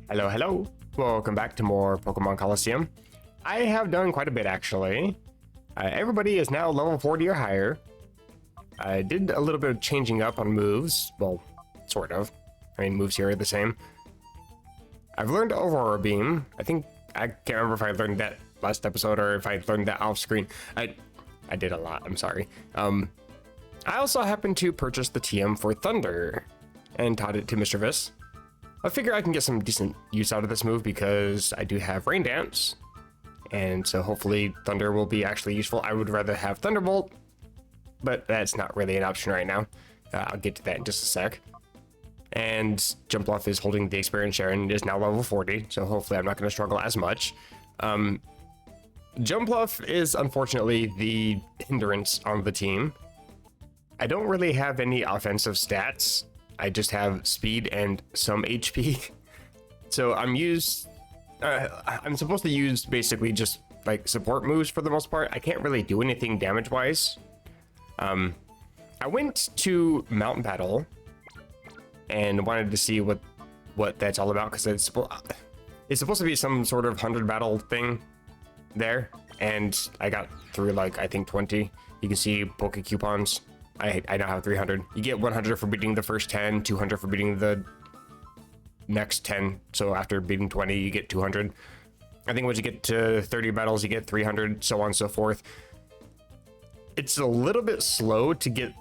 Hello, hello. Welcome back to more Pokemon Colosseum. I have done quite a bit actually. Everybody is now level 40 or higher. I did a little bit of changing up on moves. Well, sort of. I mean, moves here are the same. I've learned Aurora Beam. I can't remember if I learned that last episode or if I learned that off screen. I did a lot, I'm sorry. I also happened to purchase the TM for Thunder and taught it to Mr. Viss. I figure I can get some decent use out of this move because I do have Rain Dance, and so hopefully Thunder will be actually useful. I would rather have Thunderbolt, but that's not really an option right now. I'll get to that in just a sec. And Jumpluff is holding the experience share and is now level 40, so hopefully I'm not going to struggle as much. Jumpluff is unfortunately the hindrance on the team. I don't really have any offensive stats. I just have speed and some HP. So I'm supposed to use basically just like support moves for the most part. I can't really do anything damage wise. I went to Mountain Battle and wanted to see what that's all about, because it's supposed to be some sort of 100 battle thing there, and I got through like I think 20. You can see Poke coupons. I now have 300. You get 100 for beating the first 10, 200 for beating the next 10. So after beating 20, you get 200. I think once you get to 30 battles, you get 300, so on and so forth. It's a little bit slow to get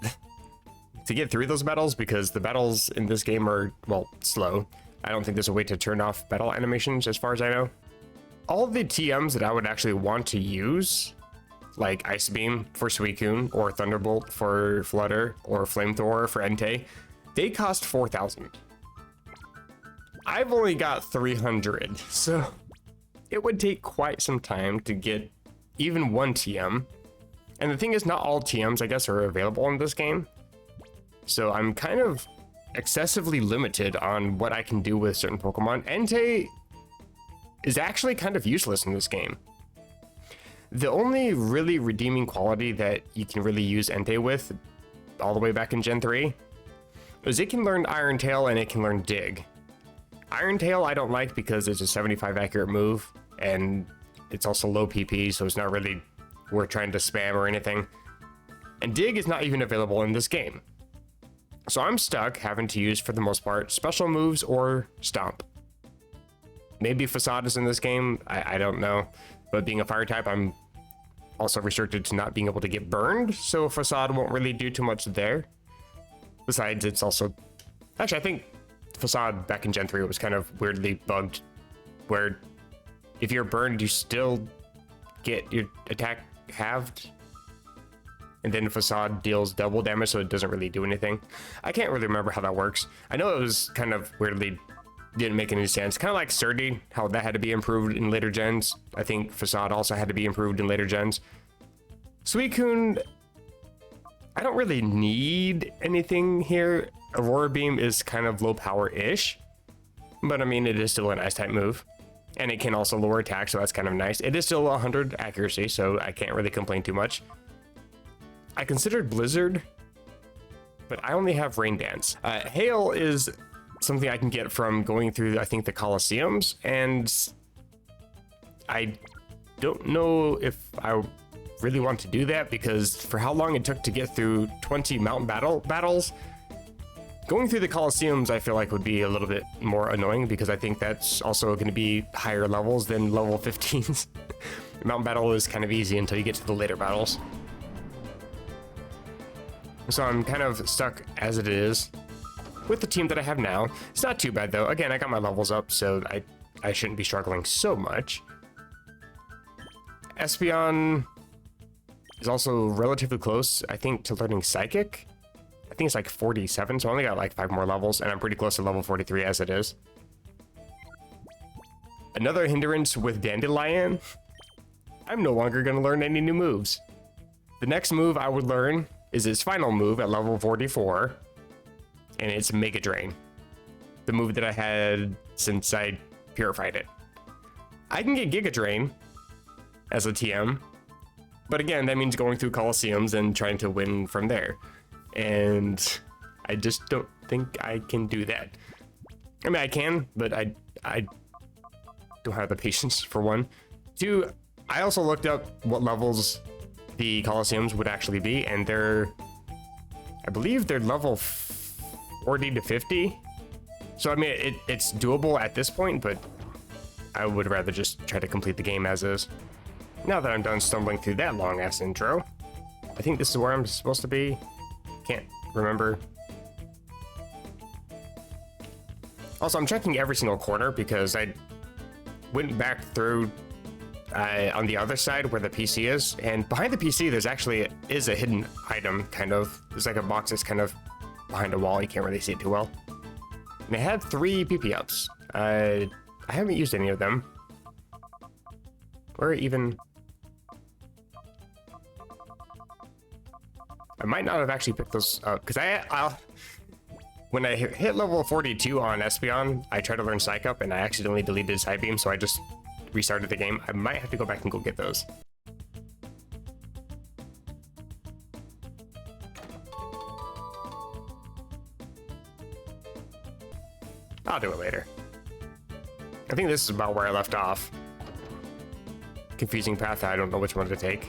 through those battles because the battles in this game are, well, slow. I don't think there's a way to turn off battle animations as far as I know. All the TMs that I would actually want to use, like Ice Beam for Suicune, or Thunderbolt for Flutter, or Flamethrower for Entei, they cost 4,000. I've only got 300, so it would take quite some time to get even one TM. And the thing is, not all TMs, I guess, are available in this game. So I'm kind of excessively limited on what I can do with certain Pokemon. Entei is actually kind of useless in this game. The only really redeeming quality that you can really use Entei with, all the way back in Gen 3, is it can learn Iron Tail and it can learn Dig. Iron Tail I don't like because it's a 75 accurate move, and it's also low PP, so it's not really worth trying to spam or anything. And Dig is not even available in this game. So I'm stuck having to use, for the most part, special moves or Stomp. Maybe Facade is in this game, I don't know. But being a fire type, I'm also restricted to not being able to get burned, so Facade won't really do too much there. Besides, it's also... Actually, I think Facade back in Gen 3 was kind of weirdly bugged, where if you're burned, you still get your attack halved, and then Facade deals double damage, so it doesn't really do anything. I can't really remember how that works. I know it was kind of weirdly... didn't make any sense. Kind of like Surdy, how that had to be improved in later gens. I think Facade also had to be improved in later gens. Suicune, I don't really need anything here. Aurora Beam is kind of low power-ish, but I mean, it is still an Ice-type move. And it can also lower attack, so that's kind of nice. It is still 100 accuracy, so I can't really complain too much. I considered Blizzard, but I only have Rain Dance. Hail is something I can get from going through, I think, the Colosseums, and I don't know if I really want to do that, because for how long it took to get through 20 mountain battles, going through the Colosseums I feel like would be a little bit more annoying, because I think that's also going to be higher levels than level 15s. Mountain battle is kind of easy until you get to the later battles. So I'm kind of stuck as it is with the team that I have now. It's not too bad though. Again, I got my levels up, so I shouldn't be struggling so much. Espeon is also relatively close, I think, to learning Psychic. I think it's like 47, so I only got like 5 more levels, and I'm pretty close to level 43 as it is. Another hindrance with Dandelion, I'm no longer going to learn any new moves. The next move I would learn is its final move at level 44, and it's Mega Drain, the move that I had since I purified it. I can get Giga Drain as a TM, but again, that means going through Colosseums and trying to win from there, and I just don't think I can do that. I mean, I can, but I don't have the patience, for one. Two, I also looked up what levels the Colosseums would actually be, and I believe they're level 40 to 50. So, I mean, it's doable at this point, but I would rather just try to complete the game as is. Now that I'm done stumbling through that long-ass intro, I think this is where I'm supposed to be. Can't remember. Also, I'm checking every single corner because I went back through on the other side where the PC is, and behind the PC there's actually is a hidden item, kind of. There's like a box that's kind of behind a wall. You can't really see it too well. And it had 3 PP ups. I haven't used any of them. Or even... I might not have actually picked those up, because when I hit level 42 on Espeon, I tried to learn Psych Up, and I accidentally deleted Psybeam, so I just restarted the game. I might have to go back and go get those. I'll do it later. I think this is about where I left off. Confusing path, I don't know which one to take.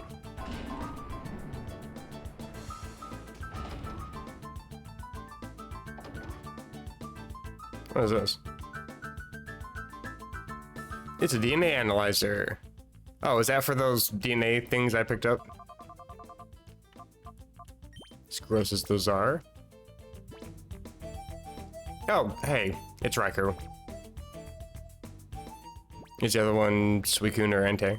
What is this? It's a DNA analyzer. Oh, is that for those DNA things I picked up? As gross as those are. Oh, hey, it's Raikou. Is the other one Suicune or Entei?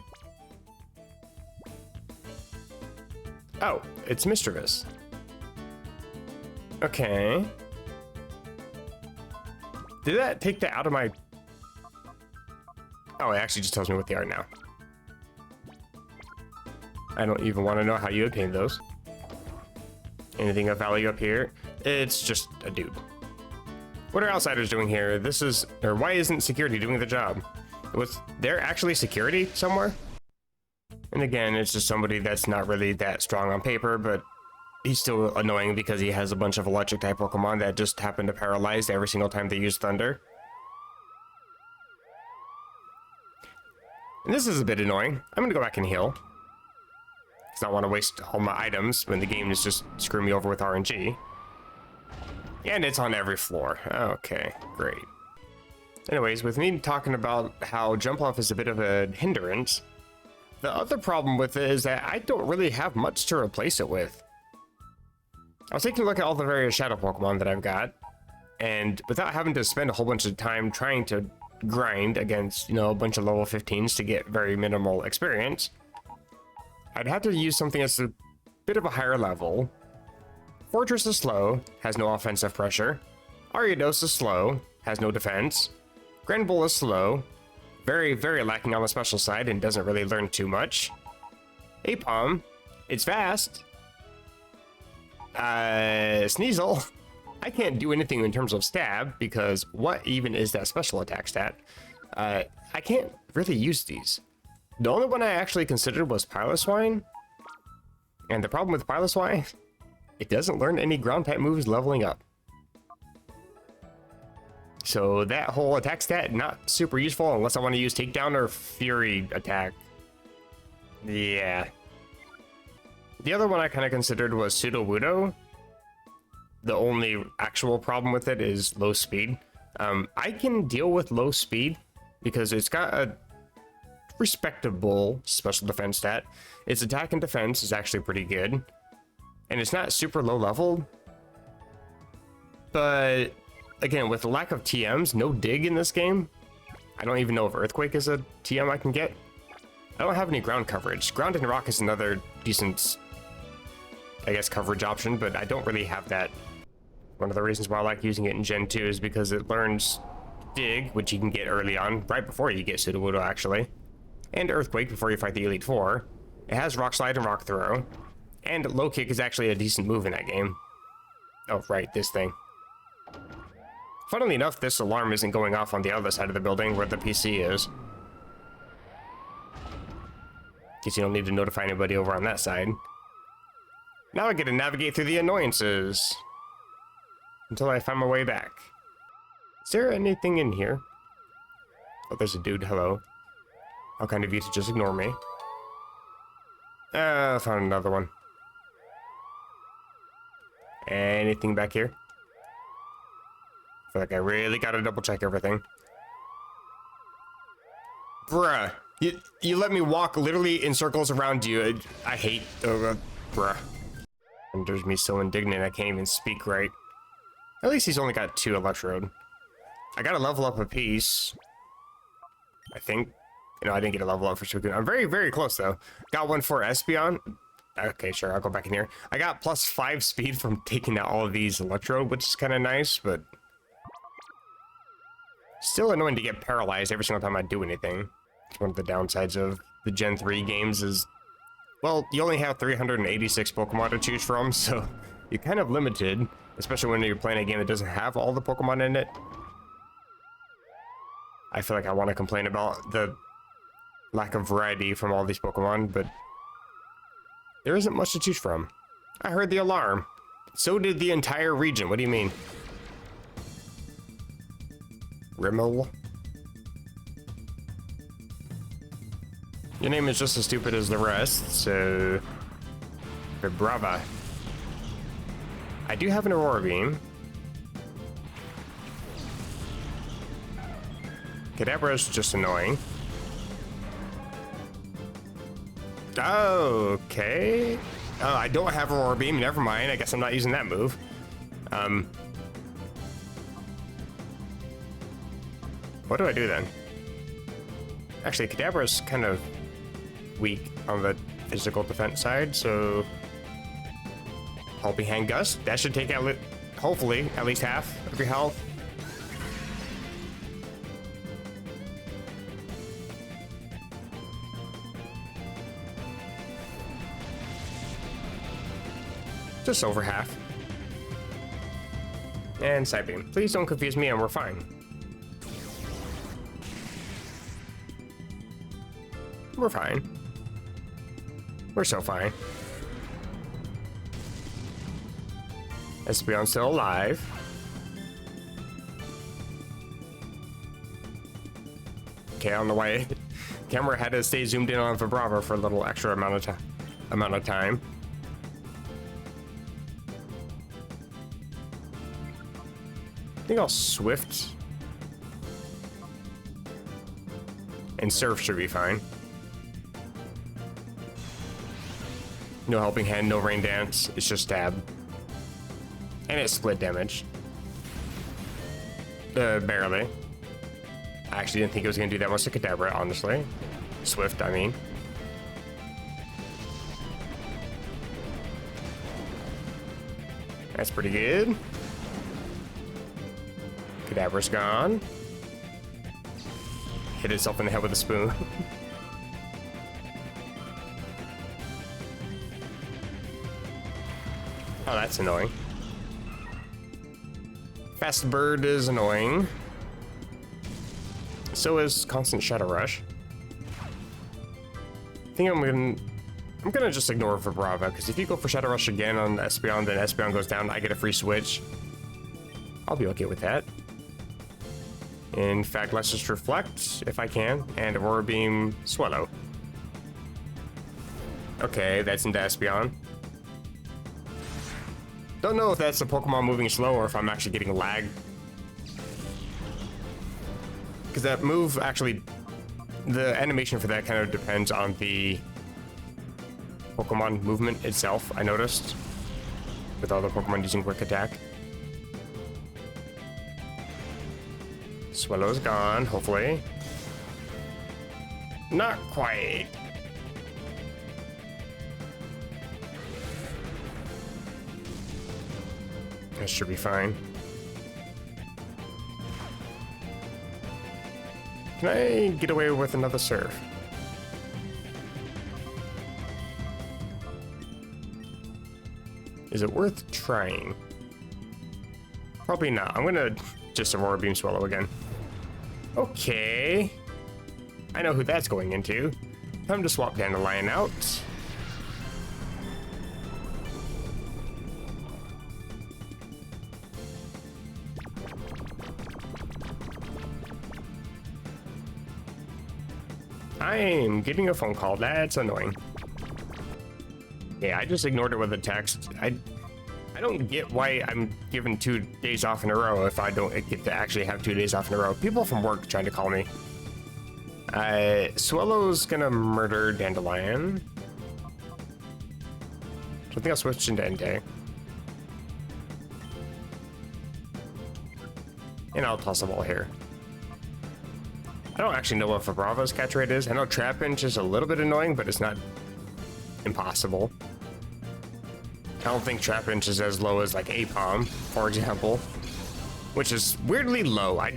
Oh, it's Mischievous. Okay. Did that take that out of my... Oh, it actually just tells me what they are now. I don't even want to know how you obtain those. Anything of value up here? It's just a dude. What are outsiders doing here? Why isn't security doing the job? Was there actually security somewhere? And again, it's just somebody that's not really that strong on paper, but he's still annoying because he has a bunch of electric type Pokemon that just happen to paralyze every single time they use Thunder. And this is a bit annoying. I'm gonna go back and heal. Because I don't want to waste all my items when the game is just screwing me over with RNG. And it's on every floor. Okay, great. Anyways, with me talking about how jump off is a bit of a hindrance, the other problem with it is that I don't really have much to replace it with. I was taking a look at all the various shadow Pokemon that I've got, and without having to spend a whole bunch of time trying to grind against, a bunch of level 15s to get very minimal experience, I'd have to use something that's a bit of a higher level. Fortress is slow, has no offensive pressure. Ariados is slow, has no defense. Granbull is slow, very, very lacking on the special side and doesn't really learn too much. Apom, it's fast. Sneasel, I can't do anything in terms of stab because what even is that special attack stat? I can't really use these. The only one I actually considered was Piloswine. And the problem with Piloswine, it doesn't learn any ground type moves leveling up. So that whole attack stat, not super useful unless I want to use Takedown or Fury attack. Yeah. The other one I kind of considered was Sudowoodo. The only actual problem with it is low speed. I can deal with low speed because it's got a respectable special defense stat. Its attack and defense is actually pretty good. And it's not super low level. But again, with the lack of TMs, no dig in this game. I don't even know if Earthquake is a TM I can get. I don't have any ground coverage. Ground and Rock is another decent, I guess, coverage option, but I don't really have that. One of the reasons why I like using it in Gen 2 is because it learns Dig, which you can get early on, right before you get Sudowoodo, actually. And Earthquake before you fight the Elite Four. It has Rock Slide and Rock Throw. And Low Kick is actually a decent move in that game. Oh, right, this thing. Funnily enough, this alarm isn't going off on the other side of the building where the PC is. In case you don't need to notify anybody over on that side. Now I get to navigate through the annoyances. Until I find my way back. Is there anything in here? Oh, there's a dude. Hello. How kind of you to just ignore me. I found another one. Anything back here? I feel like I really gotta double check everything. Bruh. You let me walk literally in circles around you. I hate... bruh. Renders me so indignant I can't even speak right. At least he's only got 2 electrode. I gotta level up a piece. I think. You know, I didn't get a level up for Suicune. I'm very, very close, though. Got one for Espeon. Okay, sure, I'll go back in here. I got +5 speed from taking out all of these electrode, which is kind of nice, but... still annoying to get paralyzed every single time I do anything. One of the downsides of the Gen 3 games is... well, you only have 386 Pokemon to choose from, so you're kind of limited. Especially when you're playing a game that doesn't have all the Pokemon in it. I feel like I want to complain about the lack of variety from all these Pokemon, but there isn't much to choose from. I heard the alarm. So did the entire region. What do you mean? Rimmel? Your name is just as stupid as the rest, so... Brava. I do have an Aurora Beam. Kadabra's just annoying. Okay. Oh, I don't have Aurora Beam. Never mind. I guess I'm not using that move. What do I do then? Actually, Kadabra's kind of weak on the physical defense side, so... Helping Hand Gust. That should take out, hopefully, at least half of your health. Just over half. And Side Beam. Please don't confuse me and we're fine. We're fine. We're so fine. Espeon's still alive. Okay, I don't know why camera had to stay zoomed in on Vibrava for a little extra amount of time. I think I'll Swift. And Surf should be fine. No Helping Hand, no Rain Dance. It's just Stab. And it's split damage. Barely. I actually didn't think it was going to do that much to Kadabra, honestly. Swift, I mean. That's pretty good. Kadabra's gone. Hit itself in the head with a spoon. Oh, that's annoying. Fast Bird is annoying. So is Constant Shadow Rush. I think I'm gonna just ignore Vibrava, because if you go for Shadow Rush again on Espeon, then Espeon goes down, I get a free switch. I'll be okay with that. In fact, let's just Reflect, if I can, and Aurora Beam Swallow. Okay, that's into Espeon. Don't know if that's the Pokemon moving slow or if I'm actually getting lag. Because that move actually, the animation for that kind of depends on the Pokemon movement itself, I noticed. With all the Pokemon using Quick Attack. Swallow's gone, hopefully. Not quite. That should be fine. Can I get away with another Surf? Is it worth trying? Probably not. I'm gonna just Aurora Beam Swallow again. Okay. I know who that's going into. Time to swap Dandelion out. I'm getting a phone call. That's annoying. Yeah, I just ignored it with a text. I don't get why I'm given 2 days off in a row if I don't get to actually have 2 days off in a row. People from work trying to call me. Swallow's gonna murder Dandelion. So I think I'll switch into Entei. And I'll toss a ball here. I don't actually know what Vibrava's catch rate is. I know Trapinch is a little bit annoying, but it's not impossible. I don't think Trapinch is as low as like Apom, for example, which is weirdly low. I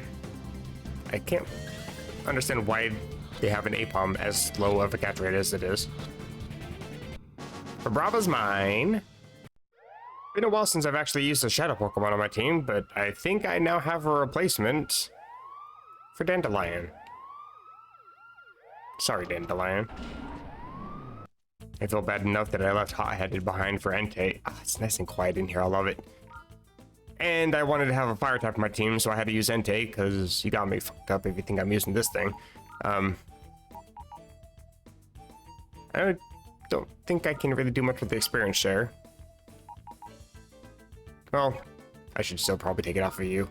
can't understand why they have an Apom as low of a catch rate as it is. Vibrava's mine. Been a while since I've actually used a Shadow Pokemon on my team, but I think I now have a replacement for Dandelion. Sorry, Dandelion. I feel bad enough that I left Hot-Headed behind for Entei. Ah, it's nice and quiet in here, I love it. And I wanted to have a fire type on my team, so I had to use Entei, because you got me fucked up if you think I'm using this thing. I don't think I can really do much with the experience share. Well, I should still probably take it off of you.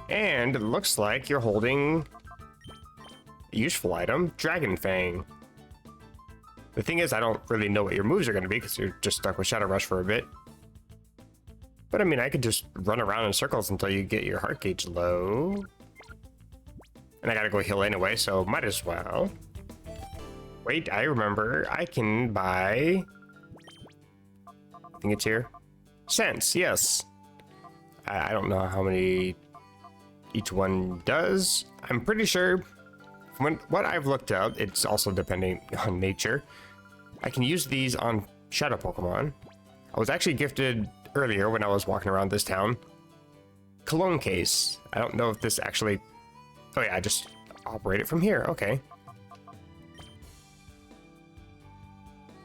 And it looks like you're holding a useful item, Dragon Fang. The thing is, I don't really know what your moves are going to be because you're just stuck with Shadow Rush for a bit. But I mean, I could just run around in circles until you get your heart gauge low. And I gotta go heal anyway, so might as well. Wait, I remember. I can buy... I think it's here. Sense, yes. I don't know how many each one does. I'm pretty sure from what I've looked up, it's also depending on nature. I can use these on Shadow Pokemon. I was actually gifted earlier when I was walking around this town. Cologne case. I don't know if this actually... Oh yeah, I just operate it from here. Okay.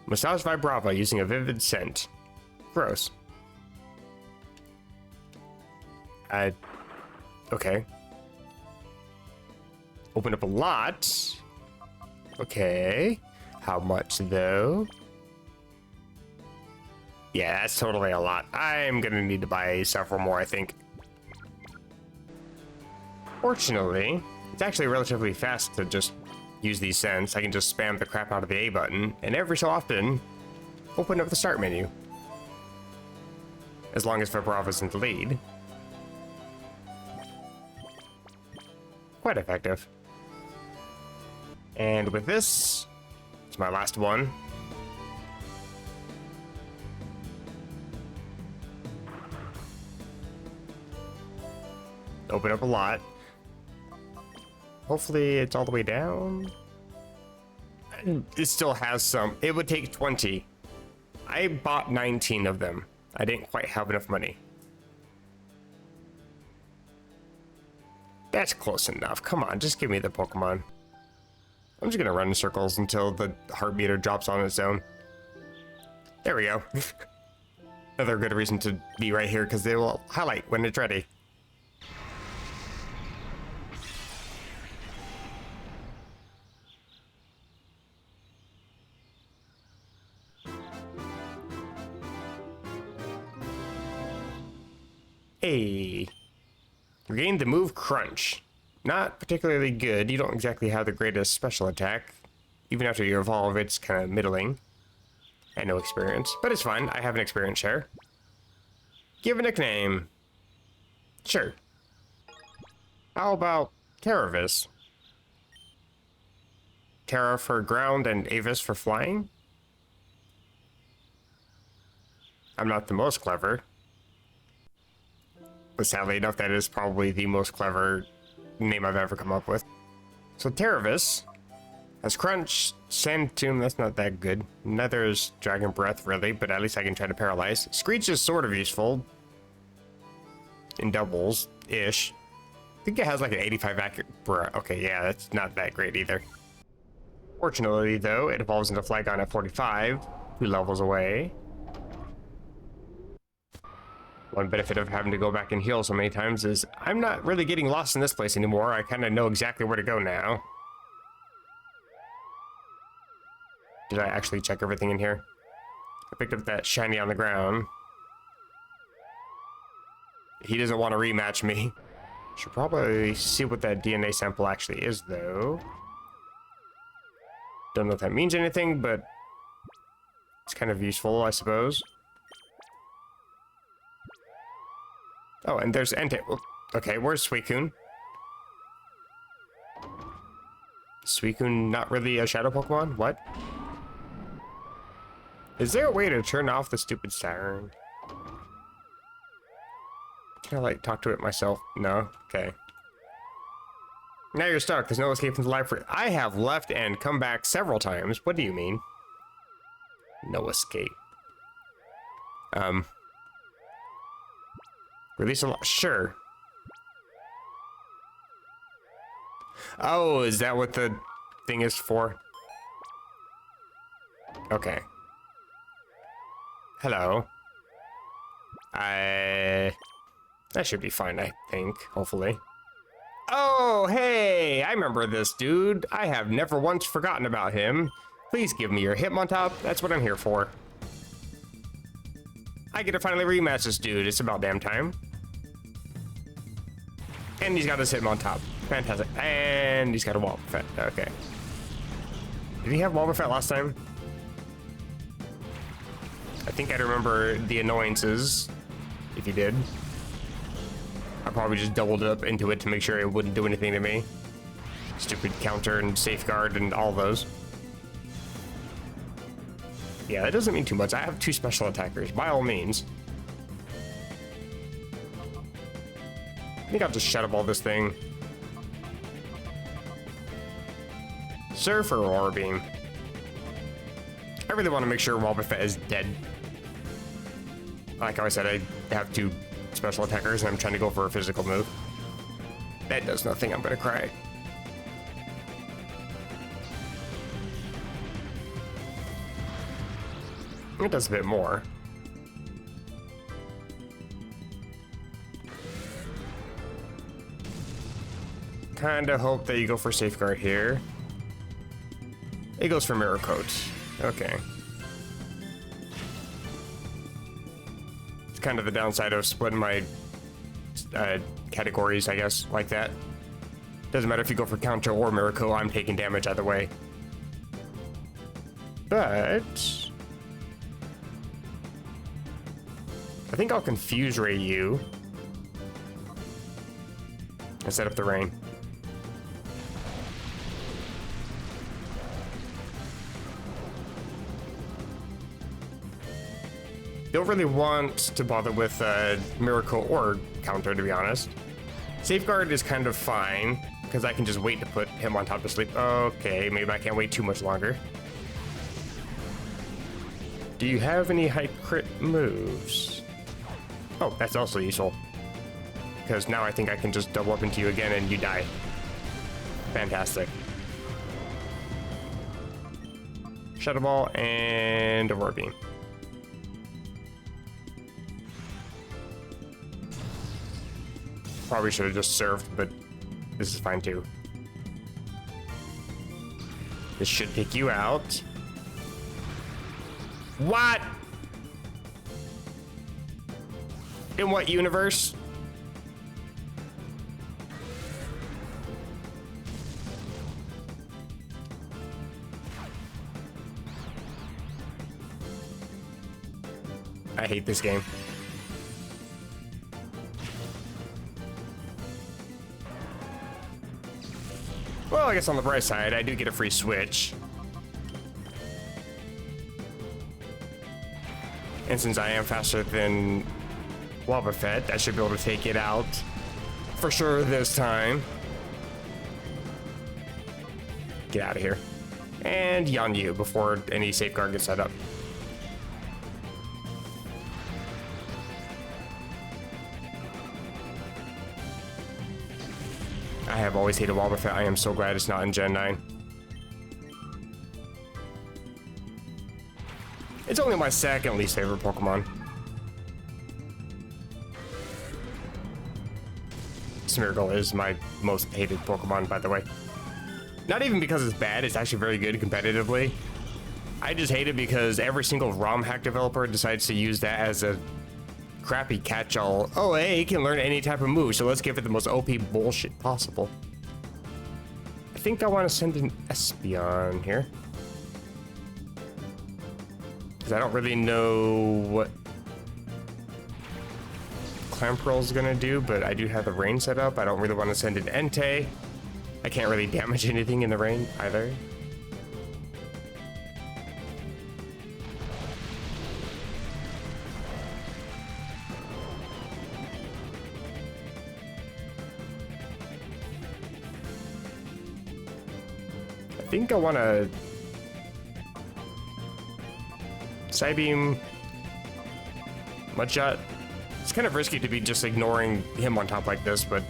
Massage Vibrava using a vivid scent. Gross. Okay. Open up a lot. Okay. How much though? Yeah, that's totally a lot. I'm gonna need to buy several more, I think. Fortunately, it's actually relatively fast to just use these scents. I can just spam the crap out of the A button, and every so often, open up the start menu. As long as Vibrava's in the lead. Quite effective. And with this, it's my last one. Open up a lot. Hopefully it's all the way down. It still has some. It would take 20. I bought 19 of them. I didn't quite have enough money. That's close enough. Come on, just give me the Pokemon. I'm just gonna run in circles until the heart meter drops on its own. There we go. Another good reason to be right here because they will highlight when it's ready. Hey. Regain the move Crunch. Not particularly good. You don't exactly have the greatest special attack. Even after you evolve, it's kind of middling. And no experience. But it's fine. I have an experience share. Give a nickname. Sure. How about Terravis? Terra for ground and Avis for flying? I'm not the most clever. But sadly enough, that is probably the most clever name I've ever come up with. So Terravis has Crunch, Sand Tomb, that's not that good. Neither is Dragon Breath, really, but at least I can try to paralyze. Screech is sort of useful. In doubles-ish. I think it has like an 85 accurate... Okay, yeah, that's not that great either. Fortunately, though, it evolves into Flygon at 45, 2 levels away. One benefit of having to go back and heal so many times is I'm not really getting lost in this place anymore. I kind of know exactly where to go now. Did I actually check everything in here? I picked up that shiny on the ground. He doesn't want to rematch me. Should probably see what that DNA sample actually is, though. Don't know if that means anything, but it's kind of useful, I suppose. Oh, and there's Entei. Okay, where's Suicune? Suicune not really a shadow Pokemon? What? Is there a way to turn off the stupid siren? Can I, like, talk to it myself? No? Okay. Now you're stuck. There's no escape from the life. I have left and come back several times. What do you mean? No escape. Release a lot. Sure. Oh, is that what the thing is for? Okay. Hello. That should be fine, I think, hopefully. Oh, hey, I remember this dude. I have never once forgotten about him. Please give me your Hitmontop. That's what I'm here for. I get to finally rematch this dude. It's about damn time. And he's got his Hitmontop. Fantastic. And he's got a Wobbuffet. Okay. Did he have Wobbuffet last time? I think I remember the annoyances, if he did. I probably just doubled it up into it to make sure it wouldn't do anything to me. Stupid counter and safeguard and all those. Yeah, that doesn't mean too much. I have 2 special attackers, by all means. I think I'll just shut up all this thing. Surf or Aurora Beam? I really want to make sure Wobbuffet is dead. Like how I said, I have 2 special attackers and I'm trying to go for a physical move. That does nothing. I'm gonna cry. It does a bit more. Kinda hope that you go for Safeguard here. It goes for Mirror Coat. Okay. It's kind of the downside of splitting my categories, I guess, like that. Doesn't matter if you go for Counter or Mirror Coat, I'm taking damage either way. But I think I'll confuse Raikou and set up the rain. Don't really want to bother with Miracle or Counter, to be honest. Safeguard is kind of fine, because I can just wait to put him on top to sleep. Okay, maybe I can't wait too much longer. Do you have any high crit moves? Oh, that's also useful. Because now I think I can just double up into you again and you die. Fantastic. Shadow Ball and Aurora Beam. Probably should have just served, but this is fine too. This should take you out. What? In what universe? I hate this game. Well, I guess on the bright side, I do get a free switch. And since I am faster than Wobbuffet, I should be able to take it out for sure this time. Get out of here. And Yanyu before any safeguard gets set up. I have always hated Wobbuffet. I am so glad it's not in Gen 9. It's only my second least favorite Pokemon. Smeargle is my most hated Pokemon, by the way. Not even because it's bad, it's actually very good competitively. I just hate it because every single ROM hack developer decides to use that as a crappy catch-all. Oh, hey, it can learn any type of move, so let's give it the most OP bullshit possible. I think I want to send an Espeon here. Because I don't really know what Clamperl's gonna do, but I do have the rain set up. I don't really want to send an Entei. I can't really damage anything in the rain either. I think I want to Psybeam, Mudshot. It's kind of risky to be just ignoring him on top like this, but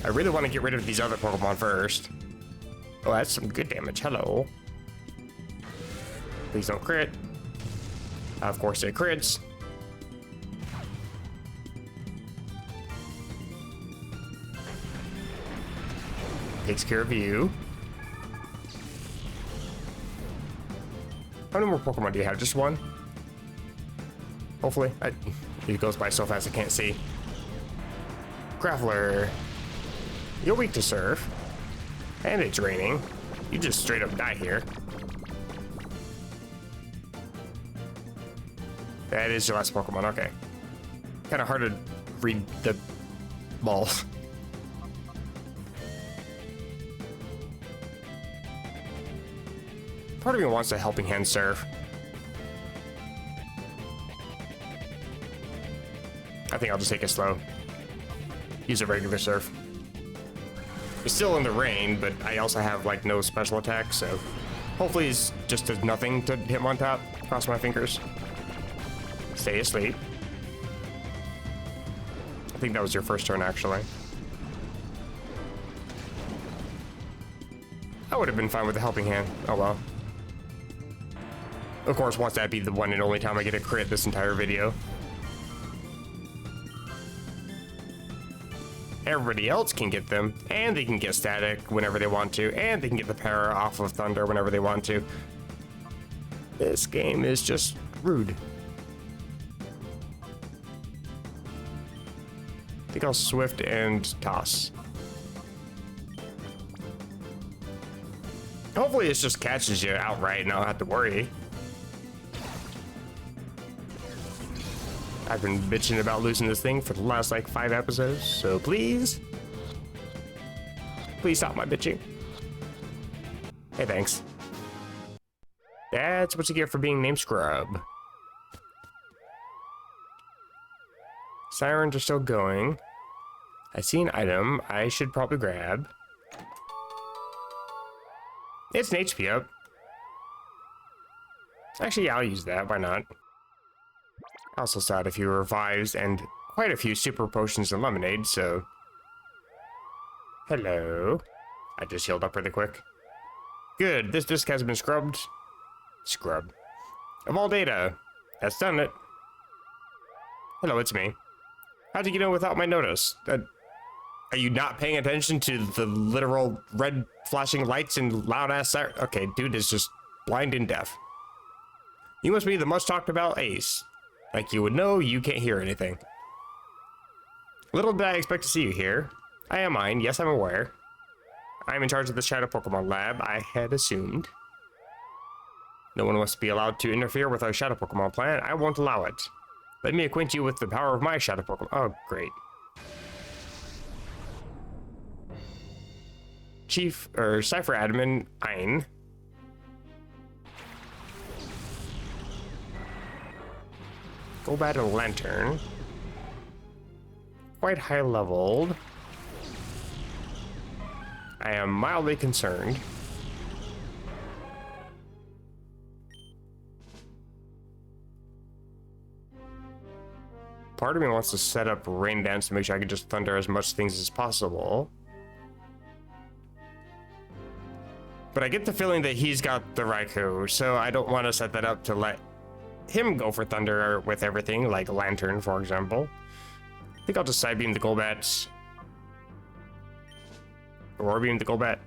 I really want to get rid of these other Pokemon first. Oh, that's some good damage. Hello. Please don't crit. Of course it crits. Takes care of you. How many more Pokemon do you have? Just one? Hopefully. It goes by so fast I can't see. Graveler. You're weak to Surf. And it's raining. You just straight up die here. That is your last Pokemon, okay. Kind of hard to read the ball. Part of me wants a helping hand Surf. I think I'll just take it slow. Use a regular Surf. It's still in the rain, but I also have like no special attack, so hopefully it's just does nothing to hit him on top. Cross my fingers. Stay asleep. I think that was your first turn, actually. I would have been fine with a helping hand. Oh well. Of course, watch that be the one and only time I get a crit this entire video. Everybody else can get them, and they can get static whenever they want to, and they can get the power off of thunder whenever they want to. This game is just rude. I think I'll Swift and Toss. Hopefully it just catches you outright and I don't have to worry. I've been bitching about losing this thing for the last like 5 episodes, so please stop my bitching. Hey, thanks. That's what you get for being named Scrub. Sirens are still going. I see an item I should probably grab. It's an HP up. Actually, yeah, I'll use that. Why not? I also saw a few revives and quite a few super potions and lemonade, so... Hello. I just healed up really quick. Good, this disc has been scrubbed. Scrub. Of all data. That's done it. Hello, it's me. How'd you get in without my notice? Are you not paying attention to the literal red flashing lights and loud ass siren? Okay, dude is just blind and deaf. You must be the much talked about Ace. Like you would know, you can't hear anything. Little did I expect to see you here. I am mine, yes I'm aware. I am in charge of the Shadow Pokemon Lab, I had assumed. No one must be allowed to interfere with our Shadow Pokemon plan, I won't allow it. Let me acquaint you with the power of my Shadow Pokemon. Oh, great. Cypher Admin Ein. Go back to Lantern. Quite high leveled. I am mildly concerned. Part of me wants to set up Rain Dance to make sure I can just thunder as much things as possible. But I get the feeling that he's got the Raikou, so I don't want to set that up to let him go for thunder with everything, like Lantern, for example. I think I'll just Psybeam the Golbat. Roar Beam the Golbat.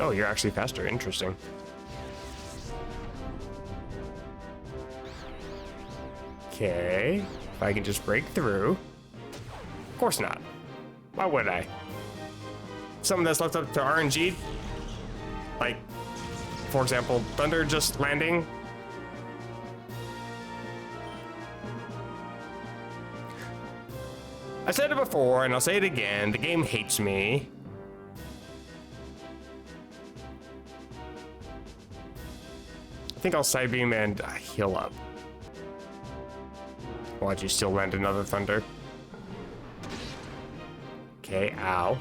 Oh, you're actually faster. Interesting. Okay. If I can just break through. Of course not. Why would I? Something that's left up to RNG. Like, for example, Thunder just landing. I said it before, and I'll say it again. The game hates me. I think I'll side beam and heal up. Watch you still land another Thunder. Okay, ow.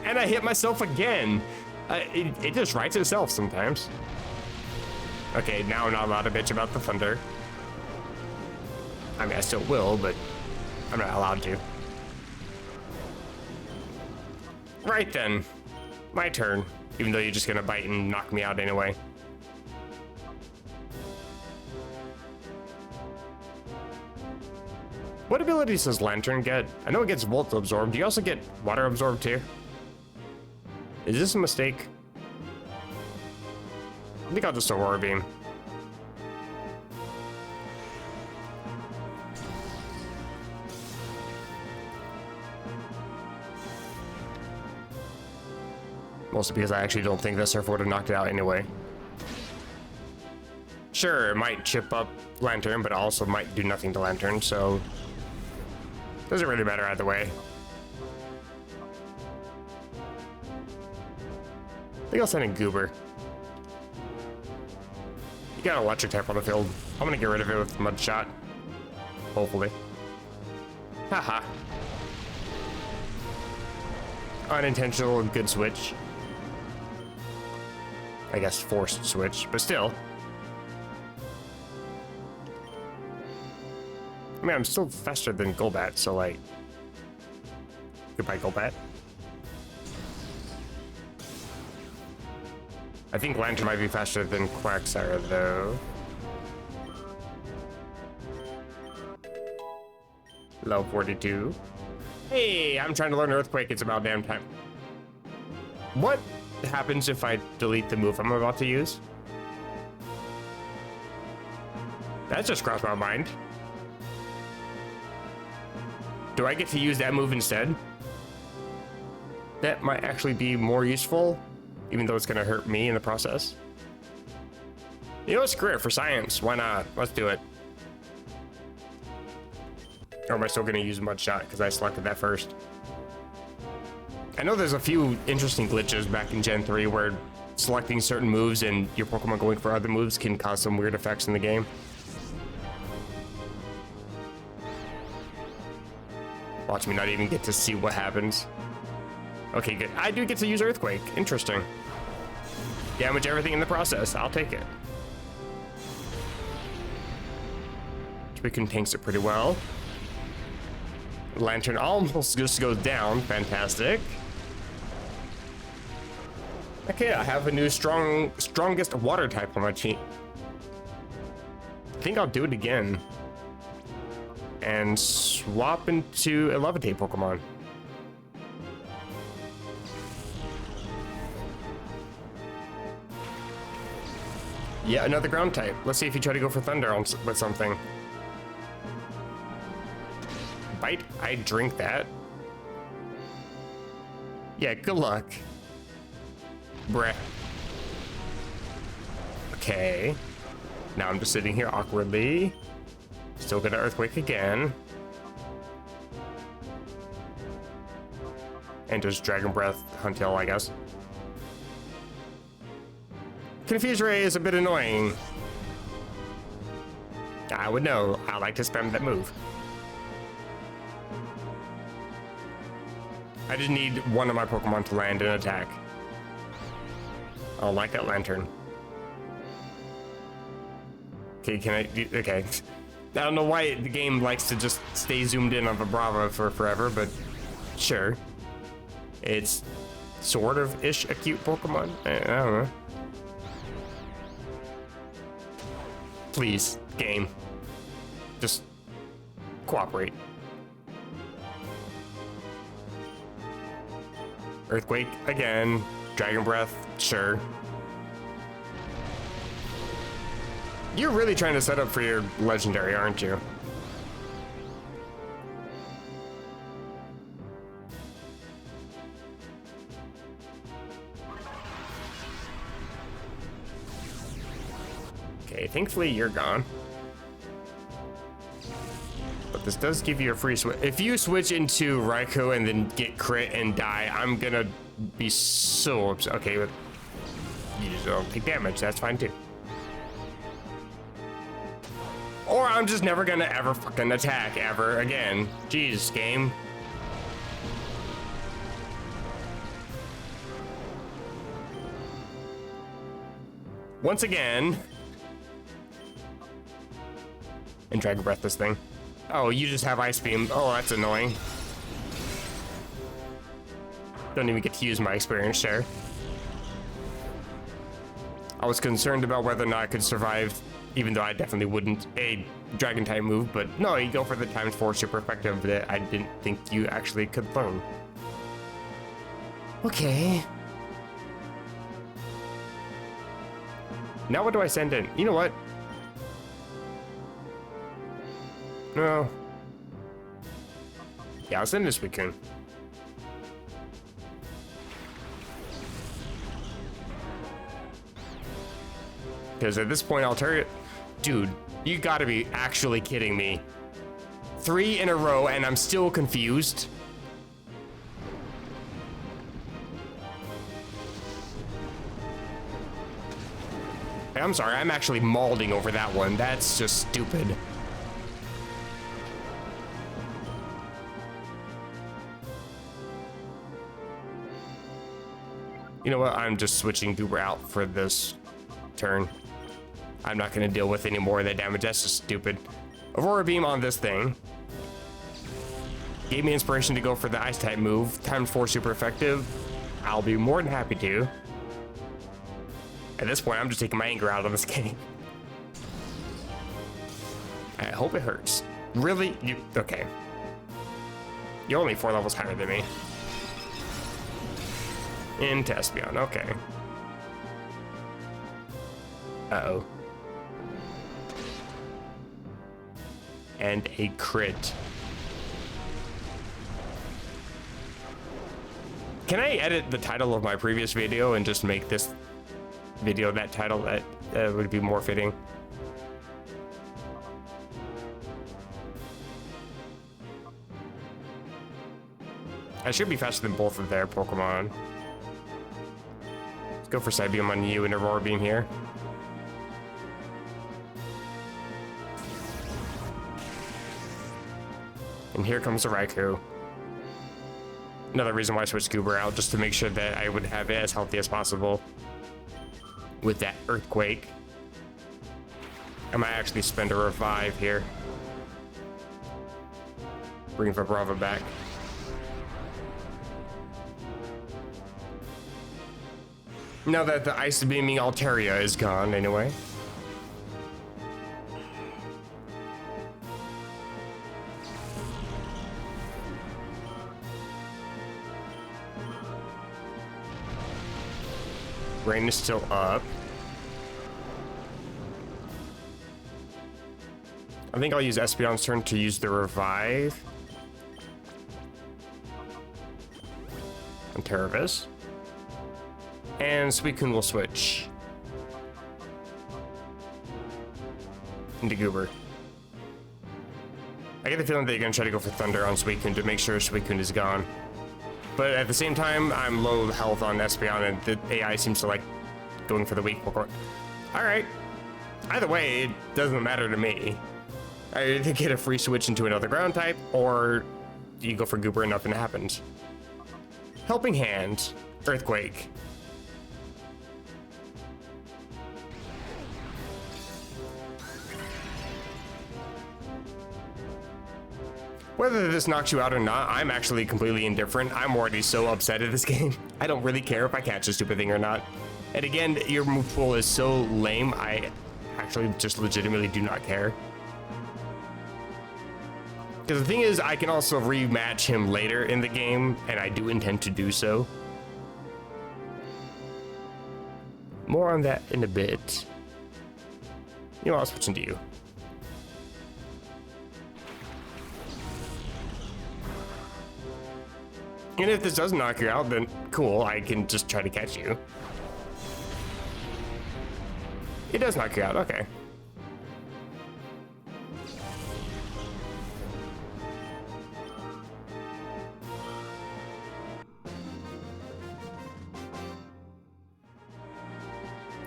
And I hit myself again. It just writes itself sometimes. Okay, now I'm not allowed to bitch about the Thunder. I mean, I still will, but I'm not allowed to. Right then. My turn. Even though you're just gonna bite and knock me out anyway. What abilities does Lantern get? I know it gets Volt Absorbed. Do you also get Water Absorbed too? Is this a mistake? I think I'll just Aurora Beam. Mostly because I actually don't think that Surf would have knocked it out anyway. Sure, it might chip up Lantern, but also might do nothing to Lantern, so... doesn't really matter either way. I think I'll send in Goober. You got electric type on the field. I'm gonna get rid of it with Mud Shot. Hopefully. Haha. Unintentional good switch. I guess forced switch, but still. I mean, I'm still faster than Golbat, so like... Goodbye, Golbat. I think Lantern might be faster than Quagsire, though. Level 42. Hey, I'm trying to learn Earthquake. It's about damn time. What happens if I delete the move I'm about to use? That just crossed my mind. Do I get to use that move instead? That might actually be more useful, even though it's gonna hurt me in the process. You know, screw it, for science. Why not? Let's do it. Or am I still gonna use Mud Shot because I selected that first? I know there's a few interesting glitches back in Gen 3 where selecting certain moves and your Pokemon going for other moves can cause some weird effects in the game. Watch me not even get to see what happens. Okay, good. I do get to use Earthquake. Interesting. Damage everything in the process. I'll take it. Suicune tanks it pretty well. Lantern almost just goes down. Fantastic. Okay, I have a new strongest water type on my team. I think I'll do it again. And swap into a Levitate Pokemon. Yeah, another ground type. Let's see if you try to go for Thunder with something. Bite? I drink that. Yeah, good luck. Bruh. Okay. Now I'm just sitting here awkwardly. Still gonna Earthquake again. And just Dragon Breath, Huntail, I guess. Confuse Ray is a bit annoying. I would know. I like to spam that move. I just need one of my Pokemon to land an attack. I don't like that Lantern. Okay, can I do... Okay. I don't know why the game likes to just stay zoomed in on Vibrava for forever, but sure. It's sort of ish a cute Pokemon. I don't know. Please, game. Just cooperate. Earthquake again. Dragon Breath, sure. You're really trying to set up for your legendary, aren't you? Okay, thankfully you're gone. But this does give you a free switch. If you switch into Raikou and then get crit and die, I'm gonna be so upset. Okay, but you just don't take damage. That's fine too. Or I'm just never gonna ever fucking attack ever again. Jeez, game. Once again. And Dragon Breath this thing. Oh, you just have Ice Beam. Oh, that's annoying. Don't even get to use my experience share. I was concerned about whether or not I could survive, even though I definitely wouldn't, a Dragon type move, but no, you go for the ×4 super effective that I didn't think you actually could learn. Okay. Now what do I send in? You know what? No. Yeah, I'll send this Suicune. Because at this point, Altaria... Dude, you gotta be actually kidding me. 3 in a row and I'm still confused. I'm sorry, I'm actually mauling over that one. That's just stupid. You know what? I'm just switching Goober out for this turn. I'm not going to deal with any more of that damage. That's just stupid. Aurora Beam on this thing. Gave me inspiration to go for the Ice type move. ×4 super effective. I'll be more than happy to. At this point, I'm just taking my anger out of this game. I hope it hurts. Really? You okay. You're only 4 levels higher than me. Into Espeon, okay. Uh-oh. And a crit. Can I edit the title of my previous video and just make this video that title? That would be more fitting. I should be faster than both of their Pokemon. Let's go for Side Beam on you and Aurora Beam here. And here comes the Raikou. Another reason why I switched Goober out, just to make sure that I would have it as healthy as possible. With that Earthquake. I might actually spend a revive here. Bring Vibrava back. Now that the Ice Beaming Altaria is gone anyway. Rain is still up. I think I'll use Espeon's turn to use the revive. On Terravis. And Suicune will switch into Goober. I get the feeling that you're gonna try to go for Thunder on Suicune to make sure Suicune is gone. But at the same time, I'm low health on Espeon, and the AI seems to like going for the weak Pokemon. Alright. Either way, it doesn't matter to me. I either get a free switch into another ground type, or you go for Goober and nothing happens. Helping Hand. Earthquake. Whether this knocks you out or not, I'm actually completely indifferent. I'm already so upset at this game. I don't really care if I catch a stupid thing or not. And again, your move pool is so lame, I actually just legitimately do not care. Because the thing is, I can also rematch him later in the game, and I do intend to do so. more on that in a bit. You know, I'll switch into you. And if this doesn't knock you out, then cool, I can just try to catch you. It does knock you out, okay.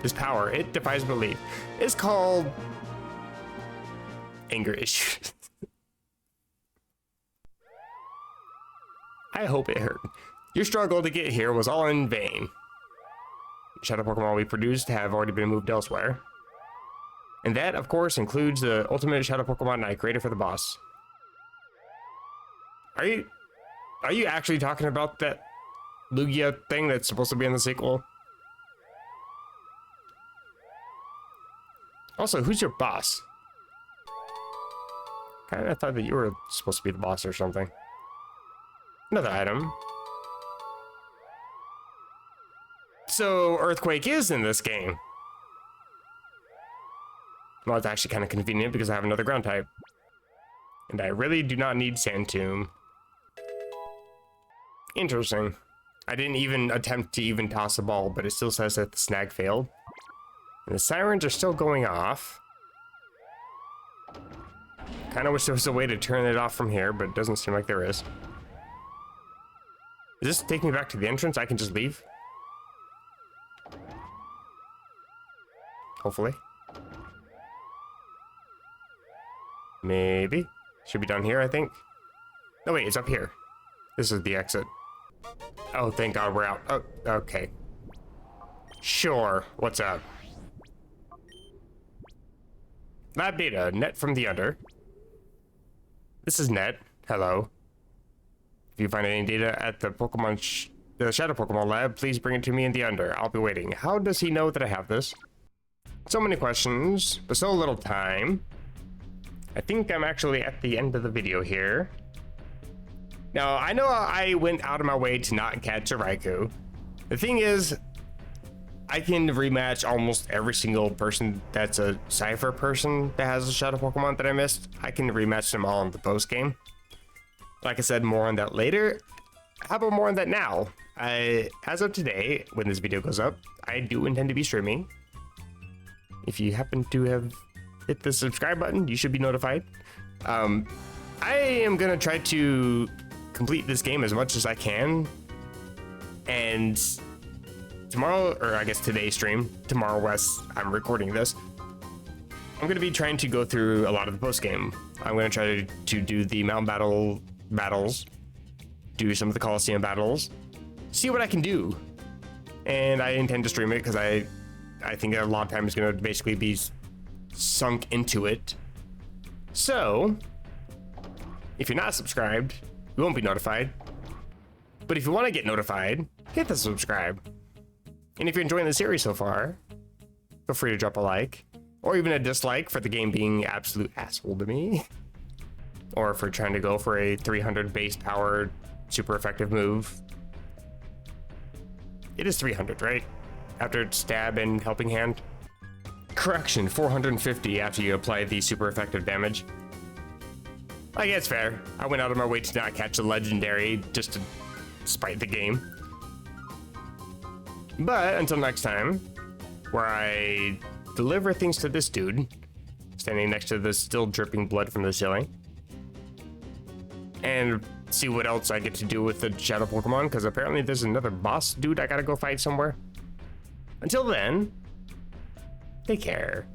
This power, it defies belief. It's called anger issues. I hope it hurt. Your struggle to get here was all in vain. Shadow Pokemon we produced have already been moved elsewhere. And that, of course, includes the ultimate Shadow Pokemon I created for the boss. Are you actually talking about that Lugia thing that's supposed to be in the sequel? Also, who's your boss? I thought that you were supposed to be the boss or something. Another item. So, Earthquake is in this game. Well, it's actually kind of convenient because I have another ground type. And I really do not need Sand Tomb. Interesting. I didn't even attempt to even toss a ball, but it still says that the snag failed. And the sirens are still going off. Kind of wish there was a way to turn it off from here, but it doesn't seem like there is. Does this take me back to the entrance? I can just leave? Hopefully. Maybe. Should be down here, I think. No, wait, it's up here. This is the exit. Oh, thank God we're out. Oh, okay. Sure. What's up? Lab data. Net from the under. This is Net. Hello. If you find any data at the the Shadow Pokemon lab, please bring it to me in the under. I'll be waiting. How does he know that I have this? So many questions, but so little time. I think I'm actually at the end of the video here. Now, I know I went out of my way to not catch a Raikou. The thing is, I can rematch almost every single person that's a Cypher person that has a Shadow Pokemon that I missed. I can rematch them all in the post game. Like I said, more on that later. How about more on that now? As of today, when this video goes up, I do intend to be streaming. If you happen to have hit the subscribe button, you should be notified. I am gonna try to complete this game as much as I can. And tomorrow, or I guess today's stream, tomorrow as I'm recording this, I'm gonna be trying to go through a lot of the post game. I'm gonna try to do the Mountain Battle battles, do some of the Colosseum battles, see what I can do. And I intend to stream it because I think a lot of time is going to basically be sunk into it. So, if you're not subscribed, you won't be notified. But if you want to get notified, hit the subscribe. And if you're enjoying the series so far, feel free to drop a like, or even a dislike for the game being absolute asshole to me. Or if we're trying to go for a 300 base power, super effective move. It is 300, right? After stab and helping hand. Correction, 450 after you apply the super effective damage. I guess fair. I went out of my way to not catch a legendary just to spite the game. But until next time, where I deliver things to this dude, standing next to the still dripping blood from the ceiling. And see what else I get to do with the Shadow Pokemon, because apparently there's another boss dude I gotta go fight somewhere. Until then, take care.